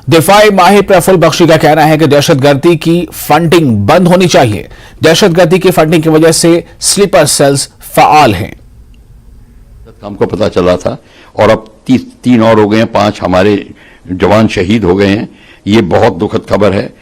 दिफाई माहिर प्रफुल्ल बख्शी का कहना है कि दहशतगर्दी की फंडिंग बंद होनी चाहिए। दहशतगर्दी की फंडिंग की वजह से स्लीपर सेल्स फाल हैं। हमको पता चला था और अब 3 और हो गए हैं, 5 हमारे जवान शहीद हो गए हैं। ये बहुत दुखद खबर है।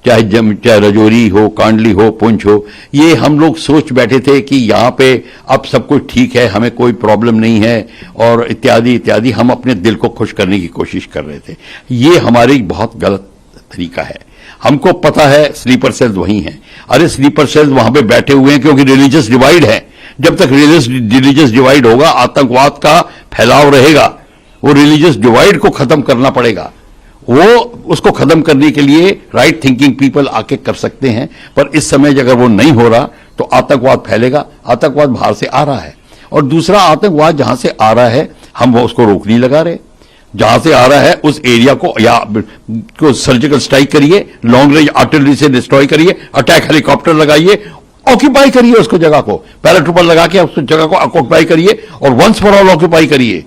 चाहे रजौरी हो, कांडली हो, पुंछ हो, ये हम लोग सोच बैठे थे कि यहाँ पे अब सब कुछ ठीक है, हमें कोई प्रॉब्लम नहीं है और इत्यादि इत्यादि। हम अपने दिल को खुश करने की कोशिश कर रहे थे। ये हमारी बहुत गलत तरीका है। हमको पता है स्लीपर सेल्स वही हैं। अरे स्लीपर सेल्स वहां पे बैठे हुए हैं क्योंकि रिलीजियस डिवाइड है। जब तक रिलीजियस डिवाइड होगा, आतंकवाद का फैलाव रहेगा। वो रिलीजियस डिवाइड को खत्म करना पड़ेगा। वो उसको खत्म करने के लिए राइट थिंकिंग पीपल आके कर सकते हैं, पर इस समय अगर वो नहीं हो रहा तो आतंकवाद फैलेगा। आतंकवाद बाहर से आ रहा है और दूसरा आतंकवाद जहां से आ रहा है हम वो उसको रोक नहीं लगा रहे। जहां से आ रहा है उस एरिया को या को सर्जिकल स्ट्राइक करिए, लॉन्ग रेंज आर्टिलरी से डिस्ट्रॉय करिए, अटैक हेलीकॉप्टर लगाइए, ऑक्यूपाई करिए उसको, जगह को पैराट्रूपर लगा के उस जगह को ऑक्यूपाई करिए और वंस फॉर ऑल ऑक्यूपाई करिए।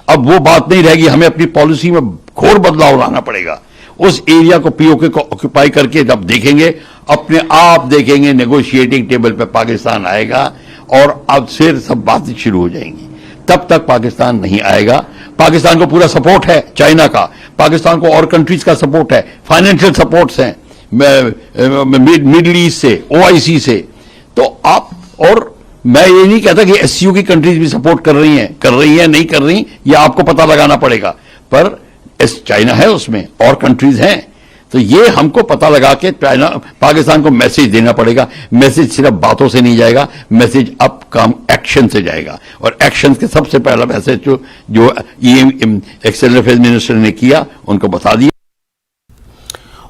अब वो बात नहीं रहेगी, हमें अपनी पॉलिसी में घोर बदलाव लाना पड़ेगा। उस एरिया को पीओके को ऑक्यूपाई करके जब देखेंगे, अपने आप देखेंगे नेगोशिएटिंग टेबल पे पाकिस्तान आएगा और अब फिर सब बातें शुरू हो जाएंगी। तब तक पाकिस्तान नहीं आएगा। पाकिस्तान को पूरा सपोर्ट है चाइना का, पाकिस्तान को और कंट्रीज का सपोर्ट है, फाइनेंशियल सपोर्ट्स हैं मिडिल ईस्ट से, ओआईसी से। तो आप, और मैं ये नहीं कहता कि एससीओ की कंट्रीज भी सपोर्ट कर रही हैं नहीं कर रही, ये आपको पता लगाना पड़ेगा। पर चाइना है उसमें और कंट्रीज हैं, तो ये हमको पता लगा के चाइना पाकिस्तान को मैसेज देना पड़ेगा। मैसेज सिर्फ बातों से नहीं जाएगा, मैसेज अब काम एक्शन से जाएगा। और एक्शन के सबसे पहला मैसेज जो एक्सटर्नल अफेयर्स मिनिस्टर ने किया, उनको बता दिया।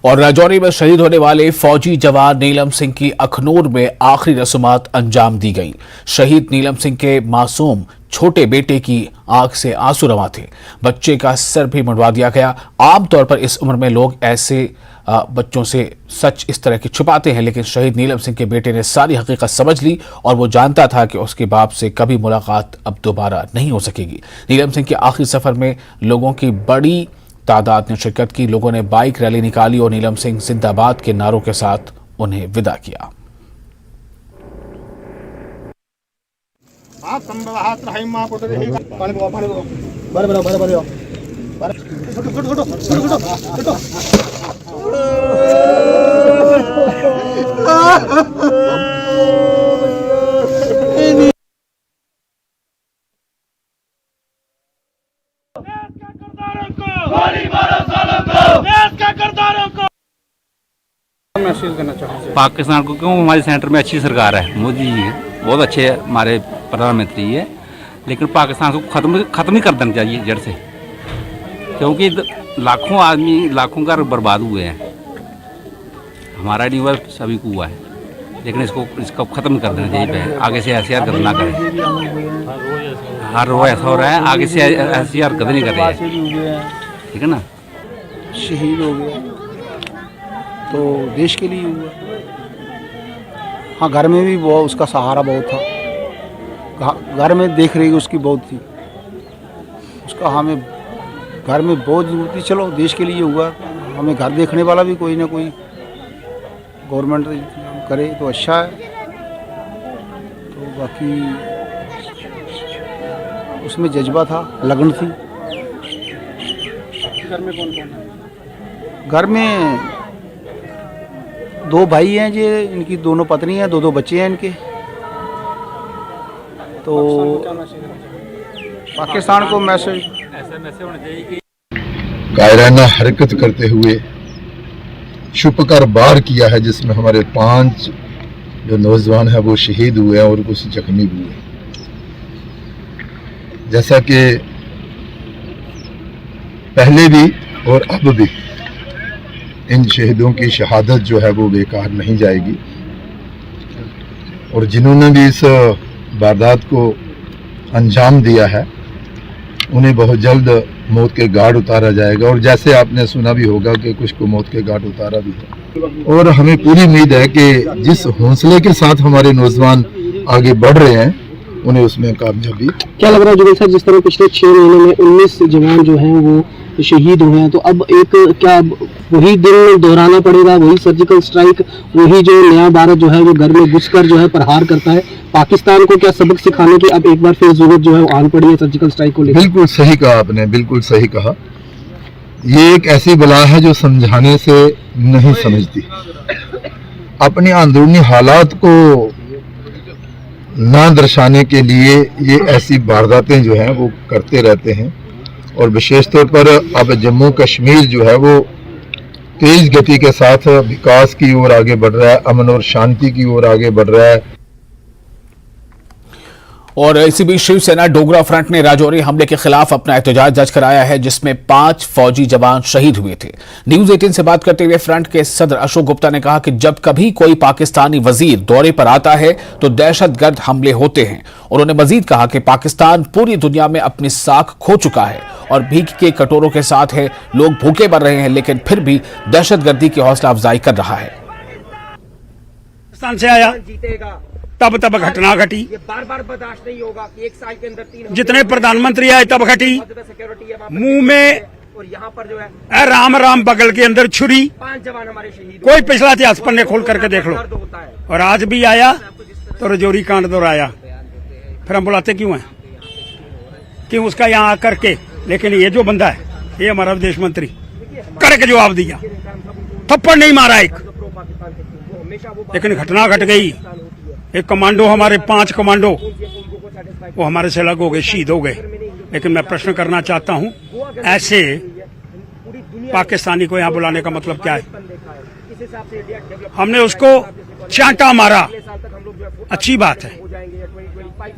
और राजौरी में शहीद होने वाले फौजी जवान नीलम सिंह की अखनूर में आखिरी रस्मात अंजाम दी गई। शहीद नीलम सिंह के मासूम छोटे बेटे की आंख से आंसू रवा थे। बच्चे का सर भी मुंडवा दिया गया। आमतौर पर इस उम्र में लोग ऐसे बच्चों से सच इस तरह की छुपाते हैं, लेकिन शहीद नीलम सिंह के बेटे ने सारी हकीकत समझ ली और वो जानता था कि उसके बाप से कभी मुलाकात अब दोबारा नहीं हो सकेगी। नीलम सिंह के आखिरी सफर में लोगों की बड़ी तादाद ने शिरकत की। लोगों ने बाइक रैली निकाली और नीलम सिंह जिंदाबाद के नारों के साथ उन्हें विदा किया। पाकिस्तान को क्यों, हमारे सेंटर में अच्छी सरकार है, मोदी जी बहुत अच्छे हमारे प्रधानमंत्री है, लेकिन पाकिस्तान को खत्म ही कर देना चाहिए जड़ से, क्योंकि लाखों आदमी, लाखों घर बर्बाद हुए हैं। हमारा नहीं हुआ, सभी को हुआ है, लेकिन इसको खत्म कर देना चाहिए। आगे से ऐसी हरकत ना करें। हर रोज ऐसा हो रहा है, आगे से ऐसी हरकत नहीं कर रहे हैं, ठीक है ना। शहीद हो गया तो देश के लिए हुआ। हाँ, घर में भी वो उसका सहारा बहुत था। घर में देख रही उसकी बहुत थी, उसका हमें घर में बहुत जरूरत थी। चलो देश के लिए हुआ, हमें घर देखने वाला भी कोई ना कोई गवर्नमेंट करे तो अच्छा है। तो बाकी उसमें जज्बा था, लगन थी। घर में कौन कौन है? घर में 2 भाई हैं जी, इनकी दोनों पत्नी हैं, 2 बच्चे हैं इनके। तो पाकिस्तान को मैसेज होना चाहिए कि कायराना हरकत करते हुए छुप कर वार किया है, जिसमें हमारे 5 जो नौजवान हैं वो शहीद हुए हैं और कुछ जख्मी भी हुए। जैसा कि पहले भी और अब भी इन शहीदों की शहादत जो है वो बेकार नहीं जाएगी, और जिन्होंने भी इस वारदात को अंजाम दिया है उन्हें बहुत जल्द मौत के घाट उतारा जाएगा। और जैसे आपने सुना भी होगा कि कुछ को मौत के घाट उतारा भी है। और हमें पूरी उम्मीद है कि जिस हौसले के साथ हमारे नौजवान आगे बढ़ रहे हैं उन्हें उसमें कामयाबी। क्या लग रहा है जुगल साहब, जिस तरह पिछले 6 महीनों में 19 जवान जो हैं वो शहीद हुए हैं, तो अब एक क्या वही दिन दोहराना पड़ेगा, वही सर्जिकल स्ट्राइक, वही जो नया भारत जो है वो घर में घुसकर जो है प्रहार करता है? पाकिस्तान को क्या सबक सिखाने की अब एक बार फिर जरूरत जो है वो आन पड़ी है सर्जिकल स्ट्राइक को लेकर? बिल्कुल सही कहा आपने, बिल्कुल सही कहा। ये एक ऐसी बला है जो समझाने से नहीं समझती। अपनी अंदरूनी हालात को ना दर्शाने के लिए ये ऐसी वारदातें जो हैं वो करते रहते हैं। और विशेष तौर पर अब जम्मू कश्मीर जो है वो तेज गति के साथ विकास की ओर आगे बढ़ रहा है, अमन और शांति की ओर आगे बढ़ रहा है। और इसी बीच शिवसेना डोगरा फ्रंट ने राजौरी हमले के खिलाफ अपना एहतजाज दर्ज कराया है, जिसमें 5 फौजी जवान शहीद हुए थे। न्यूज 18 से बात करते हुए फ्रंट के सदर अशोक गुप्ता ने कहा कि जब कभी कोई पाकिस्तानी वजीर दौरे पर आता है तो दहशतगर्द हमले होते हैं। उन्होंने मजीद कहा कि पाकिस्तान पूरी दुनिया में अपनी साख खो चुका है और भीख के कटोरों के साथ है। लोग भूखे मर रहे हैं, लेकिन फिर भी दहशतगर्दी की हौसला अफजाई कर रहा है। पाकिस्तान से आया तब घटना घटी। ये बार बार बर्दाश्त नहीं होगा कि 1 साल के अंदर 3 जितने प्रधानमंत्री आए तब घटी। मुंह में और यहाँ पर जो है राम राम बगल के अंदर छुरी। 5 जवान हमारे शहीद। कोई पिछला इतिहास पन्ने खोल करके देख लो। और आज भी आया तो रजौरी कांड दोहराया। फिर हम बुलाते क्यों हैं? क्यों उसका यहाँ आकर के? लेकिन ये जो बंदा है, ये हमारा विदेश मंत्री, करके जवाब दिया, थप्पड़ नहीं मारा एक। लेकिन घटना घट गई। एक कमांडो, हमारे 5 कमांडो वो हमारे से अलग हो गए, शहीद हो गए। लेकिन मैं प्रश्न करना चाहता हूं, ऐसे पाकिस्तानी को यहां बुलाने का मतलब क्या है? हमने उसको चांटा मारा, अच्छी बात है।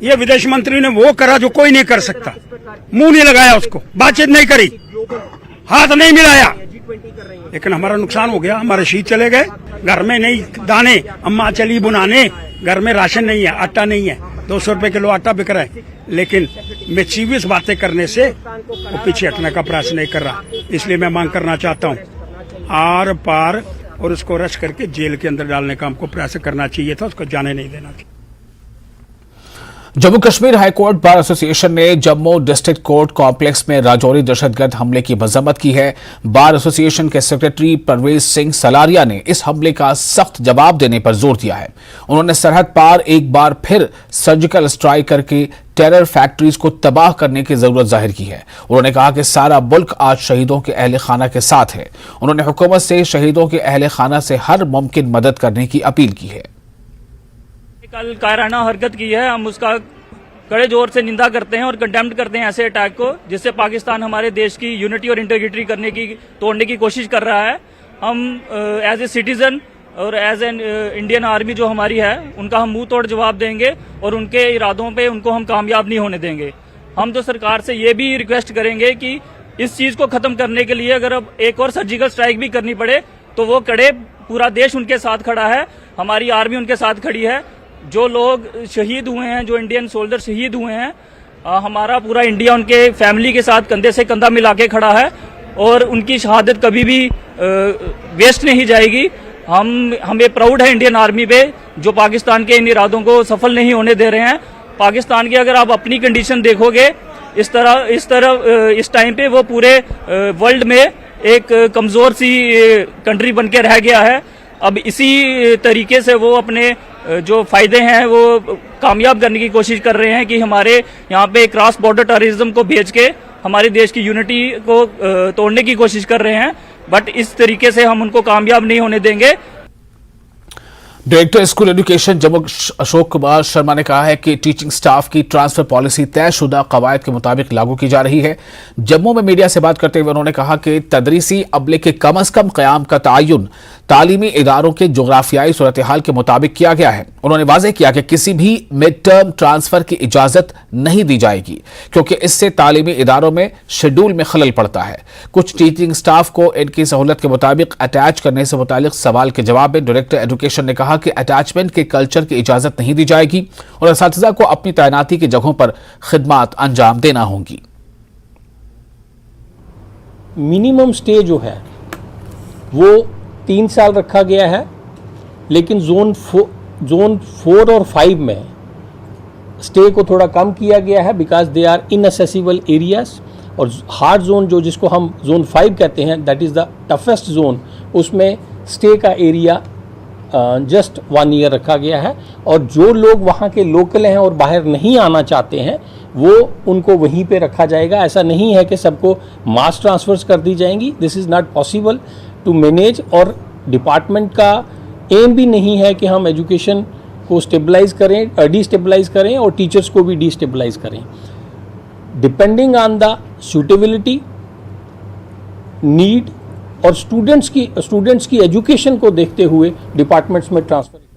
ये विदेश मंत्री ने वो करा जो कोई नहीं कर सकता। मुंह नहीं लगाया, उसको बातचीत नहीं करी, हाथ नहीं मिलाया। लेकिन हमारा नुकसान हो गया। हमारे शहीद चले गए, घर में नहीं दाने, अम्मा चली बुनाने, घर में राशन नहीं है, आटा नहीं है, 200 रुपए किलो आटा बिक रहा है। लेकिन मिचीवियस बातें करने से वो पीछे हटने का प्रयास नहीं कर रहा। इसलिए मैं मांग करना चाहता हूँ आर पार, और उसको रश करके जेल के अंदर डालने का हमको प्रयास करना चाहिए था, उसको जाने नहीं देना था। Jammu Kashmir high court bar association ने जम्मू डिस्ट्रिक्ट कोर्ट कॉम्प्लेक्स में राजौरी दहशतगर्द हमले की मजम्मत की है। बार एसोसिएशन के सेक्रेटरी परवेज सिंह सलारिया ने इस हमले का सख्त जवाब देने पर जोर दिया है। उन्होंने सरहद पार एक बार फिर सर्जिकल स्ट्राइक करके टेरर फैक्ट्रीज को तबाह करने की जरूरत जाहिर की है। उन्होंने कहा कि सारा मुल्क आज शहीदों के अहले खाना के साथ है। उन्होंने हुकूमत से शहीदों के अहले खाना से हर मुमकिन मदद करने की अपील की है। कल कायराना हरकत की है, हम उसका कड़े जोर से निंदा करते हैं और कंडेम्ड करते हैं ऐसे अटैक को, जिससे पाकिस्तान हमारे देश की यूनिटी और इंटीग्रिटी तोड़ने की कोशिश कर रहा है। हम एज ए सिटीजन और एज एन इंडियन आर्मी जो हमारी है, उनका हम मुंह तोड़ जवाब देंगे और उनके इरादों पे उनको हम कामयाब नहीं होने देंगे। हम तो सरकार से ये भी रिक्वेस्ट करेंगे कि इस चीज को खत्म करने के लिए अगर अब एक और सर्जिकल स्ट्राइक भी करनी पड़े तो वो करे। पूरा देश उनके साथ खड़ा है, हमारी आर्मी उनके साथ खड़ी है। जो लोग शहीद हुए हैं, जो इंडियन सोल्जर शहीद हुए हैं, हमारा पूरा इंडिया उनके फैमिली के साथ कंधे से कंधा मिला के खड़ा है और उनकी शहादत कभी भी वेस्ट नहीं जाएगी। हमें प्राउड है इंडियन आर्मी पे, जो पाकिस्तान के इन इरादों को सफल नहीं होने दे रहे हैं। पाकिस्तान की अगर आप अपनी कंडीशन देखोगे, इस टाइम पे वो पूरे वर्ल्ड में एक कमजोर सी कंट्री बन के रह गया है। अब इसी तरीके से वो अपने जो फायदे हैं वो कामयाब करने की कोशिश कर रहे हैं कि हमारे यहाँ पे क्रॉस बॉर्डर टेररिज्म को भेज के हमारे देश की यूनिटी को तोड़ने की कोशिश कर रहे हैं। बट इस तरीके से हम उनको कामयाब नहीं होने देंगे। Director school education Jammu Ashok Kumar Sharma ने कहा है कि टीचिंग स्टाफ की ट्रांसफर पॉलिसी तयशुदा कवायद के मुताबिक लागू की जा रही है। जम्मू में मीडिया से बात करते हुए उन्होंने कहा कि तदरीसी अमले के कम अज कम क़याम का तयन तालीमी इदारों के जोग्राफियाई सूरत हाल के मुताबिक किया गया है। उन्होंने वाज़ेह किया कि किसी भी मिड टर्म ट्रांसफर की इजाजत नहीं दी जाएगी, क्योंकि इससे तालीमी इदारों में शेड्यूल में खलल पड़ता है। कुछ टीचिंग स्टाफ को इनकी सहूलत के मुताबिक अटैच करने से मुतालिक सवाल के जवाब में डायरेक्टर एजुकेशन ने कहा कि अटैचमेंट के कल्चर की इजाजत नहीं दी जाएगी और असातिज़ा को अपनी तैनाती की जगहों पर खिदमात अंजाम देना होंगी। मिनिमम स्टे जो है वो 3 साल रखा गया है, लेकिन जोन 4 और 5 में स्टे को थोड़ा कम किया गया है because they are inaccessible areas. और हार्ड जोन जो जिसको हम जोन 5 कहते हैं, that is the toughest zone, उसमें स्टे का एरिया जस्ट 1 ईयर रखा गया है। और जो लोग वहाँ के लोकल हैं और बाहर नहीं आना चाहते हैं वो उनको वहीं पे रखा जाएगा। ऐसा नहीं है कि सबको मास ट्रांसफर्स कर दी जाएंगी, this is not possible to manage. और डिपार्टमेंट का एम भी नहीं है कि हम एजुकेशन को स्टेबलाइज करें, डिस्टेबलाइज करें और टीचर्स को भी डिस्टेबलाइज करें। Depending on the suitability, need और स्टूडेंट्स की एजुकेशन को देखते हुए डिपार्टमेंट्स में ट्रांसफर